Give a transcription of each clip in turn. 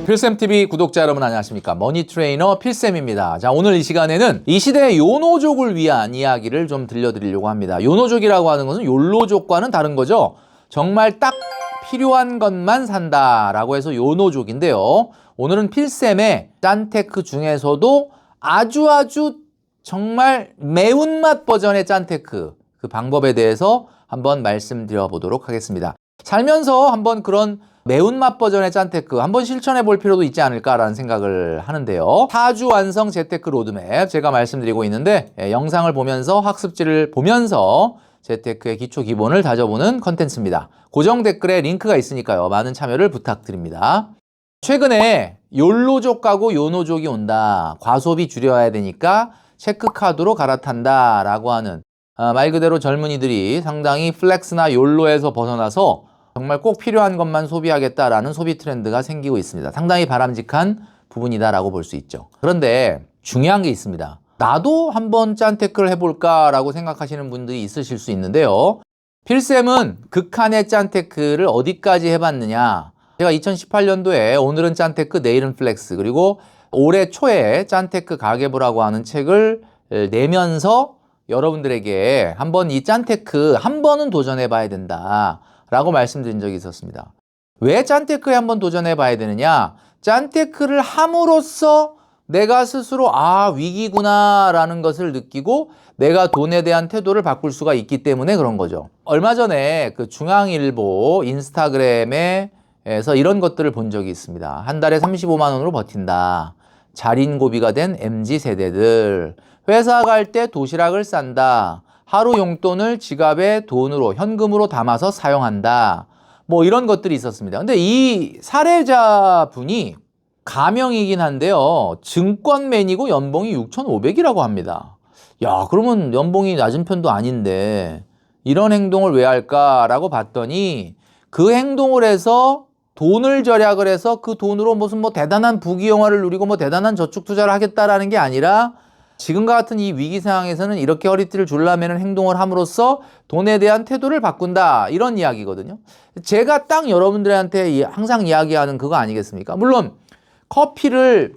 필쌤TV 구독자 여러분 안녕하십니까. 머니트레이너 필쌤입니다. 자, 오늘 이 시간에는 이 시대의 요노족을 위한 이야기를 좀 들려드리려고 합니다. 요노족이라고 하는 것은 욜로족과는 다른 거죠. 정말 딱 필요한 것만 산다라고 해서 요노족인데요. 오늘은 필쌤의 짠테크 중에서도 아주 정말 매운맛 버전의 짠테크, 그 방법에 대해서 한번 말씀드려 보도록 하겠습니다. 살면서 한번 그런 매운맛 버전의 짠테크 한번 실천해 볼 필요도 있지 않을까라는 생각을 하는데요. 4주 완성 재테크 로드맵 제가 말씀드리고 있는데 영상을 보면서 학습지를 보면서 재테크의 기초 기본을 다져보는 컨텐츠입니다. 고정 댓글에 링크가 있으니까요. 많은 참여를 부탁드립니다. 최근에 욜로족 가고 요노족이 온다. 과소비 줄여야 되니까 체크카드로 갈아탄다 라고 하는 말 그대로 젊은이들이 상당히 플렉스나 욜로에서 벗어나서 정말 꼭 필요한 것만 소비하겠다라는 소비 트렌드가 생기고 있습니다. 상당히 바람직한 부분이다라고 볼 수 있죠. 그런데 중요한 게 있습니다. 나도 한번 짠테크를 해볼까라고 생각하시는 분들이 있으실 수 있는데요. 필쌤은 극한의 짠테크를 어디까지 해봤느냐. 제가 2018년도에 오늘은 짠테크 내일은 플렉스 그리고 올해 초에 짠테크 가계부라고 하는 책을 내면서 여러분들에게 한번 이 짠테크 한 번은 도전해봐야 된다 라고 말씀드린 적이 있었습니다. 왜 짠테크에 한번 도전해봐야 되느냐? 짠테크를 함으로써 내가 스스로 위기구나 라는 것을 느끼고 내가 돈에 대한 태도를 바꿀 수가 있기 때문에 그런 거죠. 얼마 전에 그 중앙일보 인스타그램에서 이런 것들을 본 적이 있습니다. 한 달에 35만 원으로 버틴다. 자린고비가 된 MZ세대들. 회사 갈 때 도시락을 싼다. 하루 용돈을 지갑에 돈으로 현금으로 담아서 사용한다. 뭐 이런 것들이 있었습니다. 근데 이 사례자분이 가명이긴 한데요. 증권맨이고 연봉이 6,500이라고 합니다. 야, 그러면 연봉이 낮은 편도 아닌데 이런 행동을 왜 할까라고 봤더니 그 행동을 해서 돈을 절약을 해서 그 돈으로 무슨 대단한 부귀영화를 누리고 대단한 저축 투자를 하겠다라는 게 아니라 지금과 같은 이 위기 상황에서는 이렇게 허리띠를 졸라매는 행동을 함으로써 돈에 대한 태도를 바꾼다. 이런 이야기거든요. 제가 딱 여러분들한테 항상 이야기하는 그거 아니겠습니까? 물론 커피를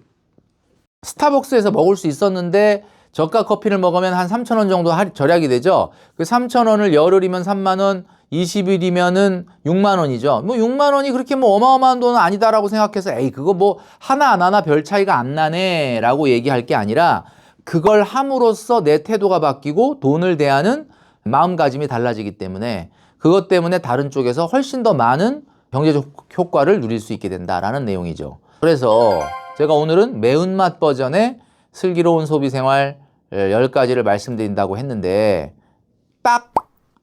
스타벅스에서 먹을 수 있었는데 저가 커피를 먹으면 한 3,000원 정도 절약이 되죠. 그 3,000원을 열흘이면 3만 원, 20일이면은 6만 원이죠. 6만 원이 그렇게 어마어마한 돈은 아니다라고 생각해서 그거 하나 안 하나 별 차이가 안 나네라고 얘기할 게 아니라 그걸 함으로써 내 태도가 바뀌고 돈을 대하는 마음가짐이 달라지기 때문에 그것 때문에 다른 쪽에서 훨씬 더 많은 경제적 효과를 누릴 수 있게 된다라는 내용이죠. 그래서 제가 오늘은 매운맛 버전의 슬기로운 소비생활 10가지를 말씀드린다고 했는데 딱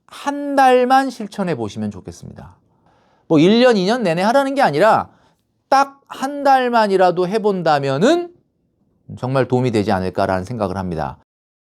한 달만 실천해 보시면 좋겠습니다. 1년, 2년 내내 하라는 게 아니라 딱 한 달만이라도 해본다면은 정말 도움이 되지 않을까라는 생각을 합니다.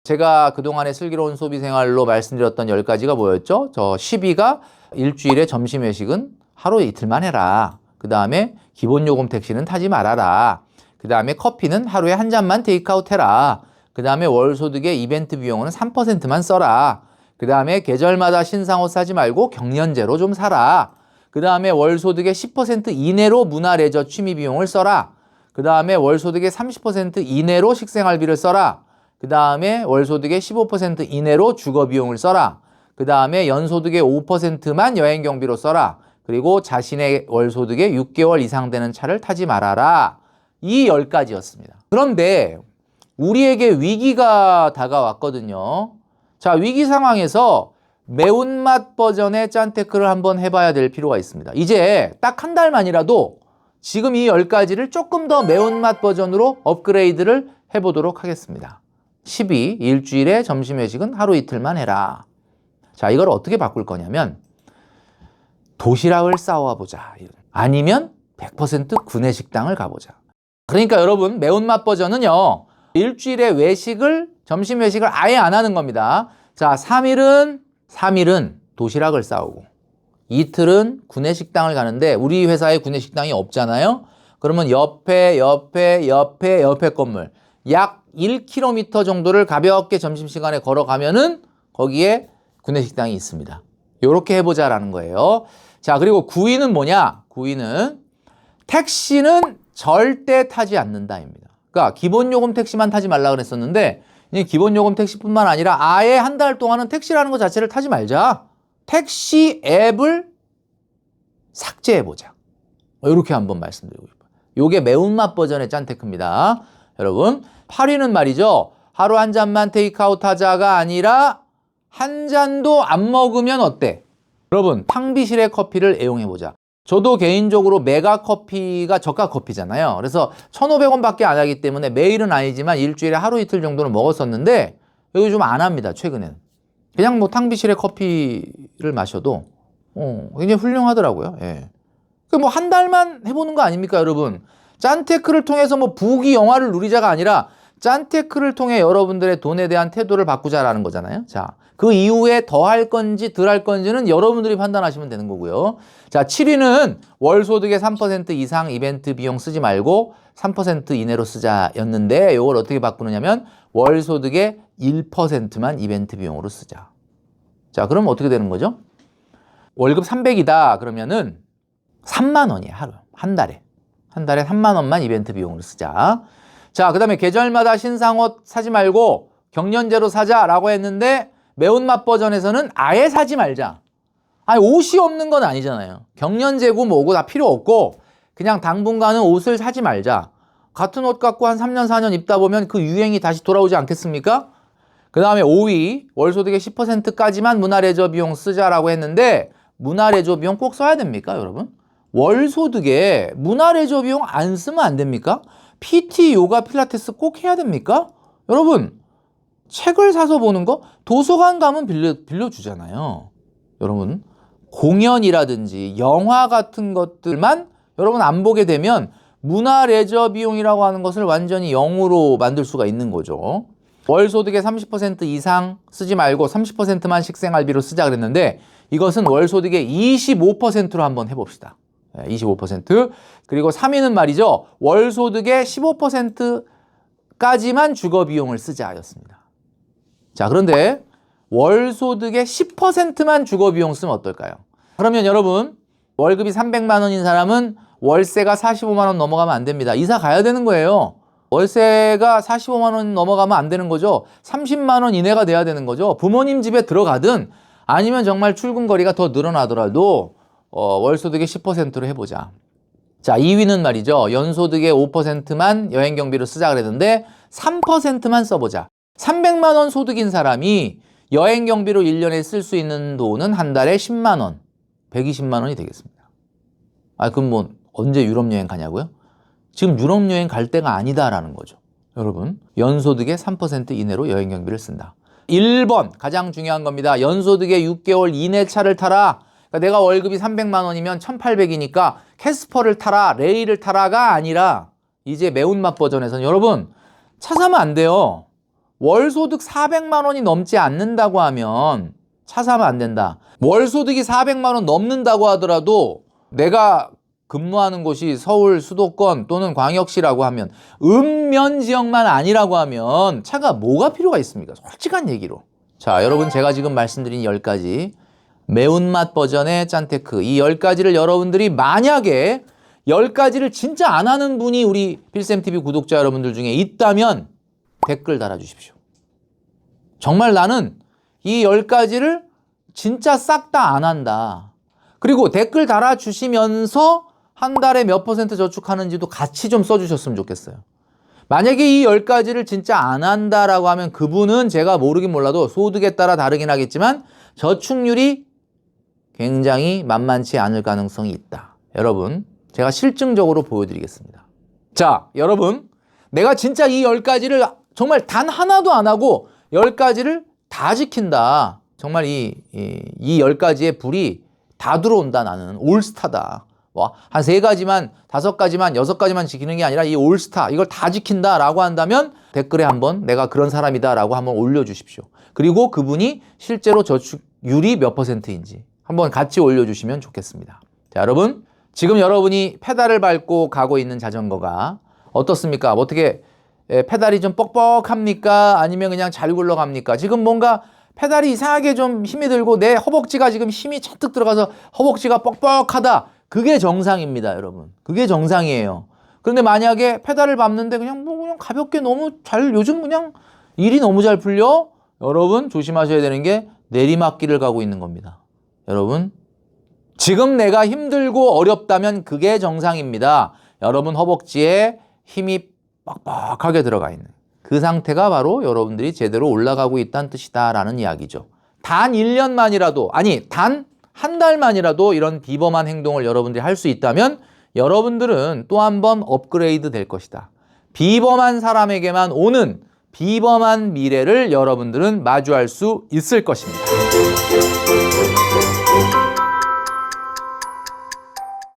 제가 그동안의 슬기로운 소비생활로 말씀드렸던 10가지가 뭐였죠? 10위가 일주일에 점심 회식은 하루 이틀만 해라. 그 다음에 기본요금 택시는 타지 말아라. 그 다음에 커피는 하루에 한 잔만 테이크아웃 해라. 그 다음에 월 소득의 이벤트 비용은 3%만 써라. 그 다음에 계절마다 신상옷 사지 말고 경련제로 좀 사라. 그 다음에 월 소득의 10% 이내로 문화 레저 취미 비용을 써라. 그 다음에 월 소득의 30% 이내로 식생활비를 써라. 그 다음에 월 소득의 15% 이내로 주거 비용을 써라. 그 다음에 연소득의 5%만 여행 경비로 써라. 그리고 자신의 월 소득의 6개월 이상 되는 차를 타지 말아라. 이 10가지였습니다. 그런데 우리에게 위기가 다가왔거든요. 자, 위기 상황에서 매운맛 버전의 짠테크를 한번 해봐야 될 필요가 있습니다. 이제 딱 한 달만이라도 지금 이 10가지를 조금 더 매운맛 버전으로 업그레이드를 해보도록 하겠습니다. 10위, 일주일에 점심 회식은 하루 이틀만 해라. 자, 이걸 어떻게 바꿀 거냐면 도시락을 싸와보자. 아니면 100% 구내식당을 가보자. 그러니까 여러분 매운맛 버전은요. 일주일에 점심 회식을 아예 안 하는 겁니다. 자, 3일은 도시락을 싸오고 이틀은 구내식당을 가는데 우리 회사에 구내식당이 없잖아요. 그러면 옆에 건물 약 1km 정도를 가볍게 점심시간에 걸어가면은 거기에 구내식당이 있습니다. 요렇게 해보자라는 거예요. 자, 그리고 9위는 뭐냐? 9위는 택시는 절대 타지 않는다입니다. 그러니까 기본요금 택시만 타지 말라 그랬었는데 이 기본요금 택시뿐만 아니라 아예 한 달 동안은 택시라는 것 자체를 타지 말자. 택시 앱을 삭제해보자. 이렇게 한번 말씀드리고 싶어요. 이게 매운맛 버전의 짠테크입니다. 여러분 8위는 말이죠. 하루 한 잔만 테이크아웃 하자가 아니라 한 잔도 안 먹으면 어때? 여러분 탕비실의 커피를 애용해보자. 저도 개인적으로 메가커피가 저가 커피잖아요. 그래서 1,500원밖에 안 하기 때문에 매일은 아니지만 일주일에 하루 이틀 정도는 먹었었는데 여기 좀 안 합니다. 최근에는. 그냥 뭐 탕비실의 커피를 마셔도 굉장히 훌륭하더라고요. 예. 뭐 한 달만 해보는 거 아닙니까, 여러분? 짠테크를 통해서 뭐 부귀 영화를 누리자가 아니라 짠테크를 통해 여러분들의 돈에 대한 태도를 바꾸자라는 거잖아요. 자, 그 이후에 더 할 건지 덜 할 건지는 여러분들이 판단하시면 되는 거고요. 자, 7위는 월 소득의 3% 이상 이벤트 비용 쓰지 말고 3% 이내로 쓰자였는데 이걸 어떻게 바꾸느냐면 월 소득의 1%만 이벤트 비용으로 쓰자. 자, 그럼 어떻게 되는 거죠? 월급 300이다 그러면은 3만 원이에요, 하루. 한 달에 3만 원만 이벤트 비용으로 쓰자. 자, 그 다음에 계절마다 신상옷 사지 말고 경년제로 사자라고 했는데 매운맛 버전에서는 아예 사지 말자. 아니, 옷이 없는 건 아니잖아요. 경년제고 뭐고 다 필요 없고 그냥 당분간은 옷을 사지 말자. 같은 옷 갖고 한 3년, 4년 입다 보면 그 유행이 다시 돌아오지 않겠습니까? 그 다음에 5위, 월소득의 10%까지만 문화레저 비용 쓰자라고 했는데 문화레저 비용 꼭 써야 됩니까, 여러분? 월소득에 문화레저 비용 안 쓰면 안 됩니까? PT, 요가, 필라테스 꼭 해야 됩니까? 여러분, 책을 사서 보는 거? 도서관 가면 빌려주잖아요. 여러분, 공연이라든지 영화 같은 것들만 여러분 안 보게 되면 문화레저 비용이라고 하는 것을 완전히 0으로 만들 수가 있는 거죠. 월소득의 30% 이상 쓰지 말고 30%만 식생활비로 쓰자 그랬는데 이것은 월소득의 25%로 한번 해봅시다. 25%. 그리고 3위는 말이죠. 월소득의 15%까지만 주거비용을 쓰자였습니다. 자, 그런데 월소득의 10%만 주거비용 쓰면 어떨까요? 그러면 여러분 월급이 300만 원인 사람은 월세가 45만 원 넘어가면 안 됩니다. 이사 가야 되는 거예요. 월세가 45만 원 넘어가면 안 되는 거죠. 30만 원 이내가 돼야 되는 거죠. 부모님 집에 들어가든 아니면 정말 출근 거리가 더 늘어나더라도 월소득의 10%로 해보자. 자, 2위는 말이죠. 연소득의 5%만 여행 경비로 쓰자 그랬는데 3%만 써보자. 300만 원 소득인 사람이 여행 경비로 1년에 쓸 수 있는 돈은 한 달에 10만 원, 120만 원이 되겠습니다. 아, 그럼 뭐 언제 유럽 여행 가냐고요? 지금 유럽 여행 갈 때가 아니다라는 거죠. 여러분, 연소득의 3% 이내로 여행 경비를 쓴다. 1번 가장 중요한 겁니다. 연소득의 6개월 이내 차를 타라. 그러니까 내가 월급이 300만 원이면 1,800이니까 캐스퍼를 타라, 레이를 타라가 아니라 이제 매운맛 버전에서는 여러분 차 사면 안 돼요. 월소득 400만 원이 넘지 않는다고 하면 차 사면 안 된다. 월소득이 400만 원 넘는다고 하더라도 내가 근무하는 곳이 서울 수도권 또는 광역시라고 하면 읍면 지역만 아니라고 하면 차가 뭐가 필요가 있습니까? 솔직한 얘기로. 자, 여러분 제가 지금 말씀드린 10가지 매운맛 버전의 짠테크 이 10가지를 여러분들이 만약에 10가지를 진짜 안 하는 분이 우리 필쌤TV 구독자 여러분들 중에 있다면 댓글 달아주십시오. 정말 나는 이 10가지를 진짜 싹 다 안 한다. 그리고 댓글 달아주시면서 한 달에 몇 % 저축하는지도 같이 좀 써주셨으면 좋겠어요. 만약에 이 10가지를 진짜 안 한다라고 하면 그분은 제가 모르긴 몰라도 소득에 따라 다르긴 하겠지만 저축률이 굉장히 만만치 않을 가능성이 있다. 여러분, 제가 실증적으로 보여드리겠습니다. 자, 여러분, 내가 진짜 이 10가지를 정말 단 하나도 안 하고 10가지를 다 지킨다. 정말 이 10가지의 불이 다 들어온다. 나는 올스타다. 한 3가지만, 5가지만, 6가지만 지키는 게 아니라 이 올스타, 이걸 다 지킨다라고 한다면 댓글에 한번 내가 그런 사람이다라고 한번 올려주십시오. 그리고 그분이 실제로 저축률이 몇 %인지 한번 같이 올려주시면 좋겠습니다. 자, 여러분, 지금 여러분이 페달을 밟고 가고 있는 자전거가 어떻습니까? 어떻게 페달이 좀 뻑뻑합니까? 아니면 그냥 잘 굴러갑니까? 지금 뭔가 페달이 이상하게 좀 힘이 들고 내 허벅지가 지금 힘이 잔뜩 들어가서 허벅지가 뻑뻑하다. 그게 정상입니다, 여러분. 그게 정상이에요. 그런데 만약에 페달을 밟는데 그냥 가볍게 너무 잘, 요즘 그냥 일이 너무 잘 풀려? 여러분 조심하셔야 되는 게 내리막길을 가고 있는 겁니다. 여러분, 지금 내가 힘들고 어렵다면 그게 정상입니다. 여러분 허벅지에 힘이 빡빡하게 들어가 있는 그 상태가 바로 여러분들이 제대로 올라가고 있다는 뜻이다라는 이야기죠. 단 1년만이라도, 아니 단 한 달만이라도 이런 비범한 행동을 여러분들이 할 수 있다면 여러분들은 또 한 번 업그레이드 될 것이다. 비범한 사람에게만 오는 비범한 미래를 여러분들은 마주할 수 있을 것입니다.